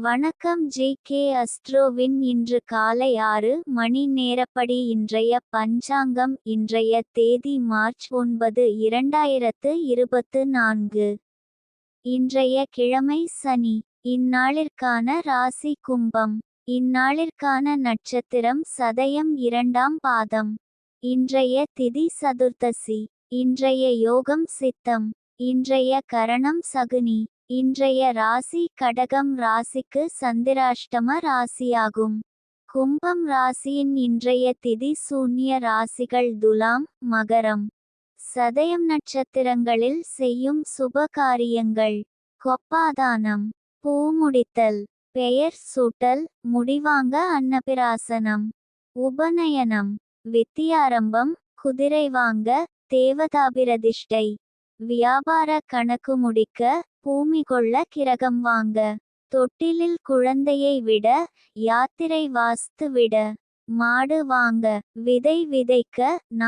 வணக்கம் ஜே.கே. அஸ்ட்ரோவின் இன்று காலை 6 மணி நேரப்படி இன்றைய பஞ்சாங்கம். இன்றைய தேதி மார்ச் 9, 2024. இன்றைய கிழமை சனி. இந்நாளிற்கான ராசி கும்பம். இந்நாளிற்கான நட்சத்திரம் சதயம் 2ஆம் பாதம். இன்றைய திதி சதுர்த்தசி. இன்றைய யோகம் சித்தம். இன்றைய கரணம் சகுனி. இன்றைய ராசி கடகம் ராசிக்கு சந்திராஷ்டம ராசியாகும். கும்பம் ராசியின் இன்றைய திதி சூன்ய ராசிகள் துலாம், மகரம். சதயம் நட்சத்திரங்களில் செய்யும் சுப காரியங்கள்: கொப்பாதானம், பூமுடித்தல், பெயர் சூட்டல், முடிவாங்க அன்னபிராசனம், உபநயனம், வித்தியாரம்பம், குதிரை வாங்க, தேவதாபிரதிஷ்டை, வியாபார கணக்கு முடிக்க, பூமி கொள்ள கிரகம் வாங்க, தொட்டிலில் குழந்தையை விட, யாத்திரை வாஸ்து விட, மாடு வாங்க, விதை விதைக்க, நாம்